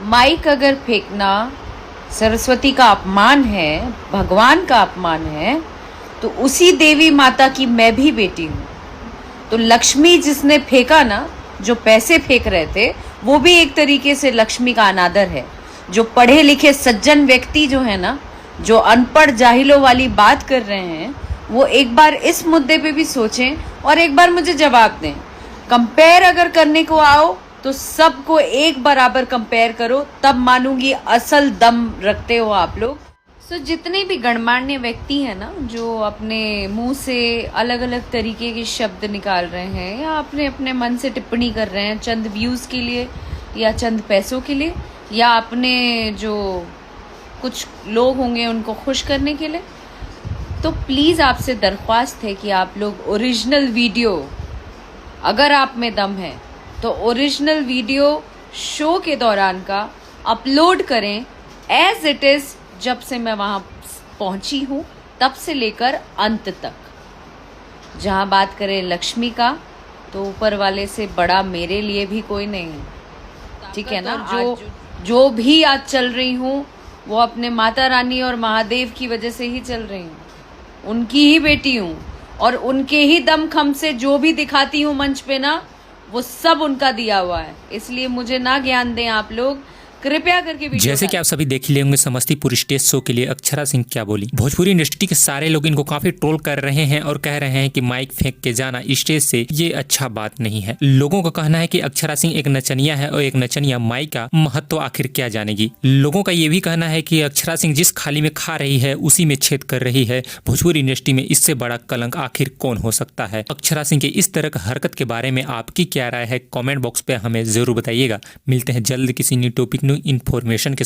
Mic अगर फेंकना सरस्वती का अपमान है, भगवान का अपमान है, तो उसी देवी माता की मैं भी बेटी हूँ। तो लक्ष्मी जिसने फेंका ना, जो पैसे फेंक रहे थे, वो भी एक तरीके से लक्ष्मी का अनादर है। जो पढ़े लिखे सज्जन व्यक्ति जो है ना, जो अनपढ़ जाहिलों वाली बात कर रहे हैं, वो एक बार इस मुद्दे पे भी सोचें और एक बार मुझे जवाब दें। कंपेयर अगर करने को आओ तो सबको एक बराबर कंपेयर करो, तब मानूंगी असल दम रखते हो आप लोग। जितने भी गणमान्य व्यक्ति हैं ना, जो अपने मुंह से अलग अलग तरीके के शब्द निकाल रहे हैं या अपने अपने मन से टिप्पणी कर रहे हैं चंद व्यूज़ के लिए या चंद पैसों के लिए या अपने जो कुछ लोग होंगे उनको खुश करने के लिए, तो प्लीज़ आपसे दरख्वास्त है कि आप लोग ओरिजिनल वीडियो, अगर आप में दम है तो ओरिजिनल वीडियो शो के दौरान का अपलोड करें एज इट इज़। जब से मैं वहाँ पहुँची हूँ तब से लेकर अंत तक। जहाँ बात करें लक्ष्मी का, तो ऊपर वाले से बड़ा मेरे लिए भी कोई नहीं है, ठीक है ना। जो भी आज चल रही हूँ वो अपने माता रानी और महादेव की वजह से ही चल रही हूँ। उनकी ही बेटी हूँ और उनके ही दमखम से जो भी दिखाती हूँ मंच पे ना, वो सब उनका दिया हुआ है। इसलिए मुझे ना ज्ञान दें आप लोग, कृपया करके। जैसे कि आप सभी देख ही लेंगे समस्तीपुर स्टेज शो के लिए अक्षरा सिंह क्या बोली। भोजपुरी इंडस्ट्री के सारे लोग इनको काफी ट्रोल कर रहे हैं और कह रहे हैं कि माइक फेंक के जाना स्टेज से ये अच्छा बात नहीं है। लोगों का कहना है कि अक्षरा सिंह एक नचनिया है और एक नचनिया माइक का महत्व आखिर क्या जानेगी। लोगों का ये भी कहना है कि अक्षरा सिंह जिस खाली में खा रही है उसी में छेद कर रही है। भोजपुरी इंडस्ट्री में इससे बड़ा कलंक आखिर कौन हो सकता है। अक्षरा सिंह के इस तरह की हरकत के बारे में आपकी क्या राय है, कॉमेंट बॉक्स पे हमें जरूर बताइएगा। मिलते हैं जल्द किसी न्यू टॉपिक, न्यू इन्फॉर्मेशन के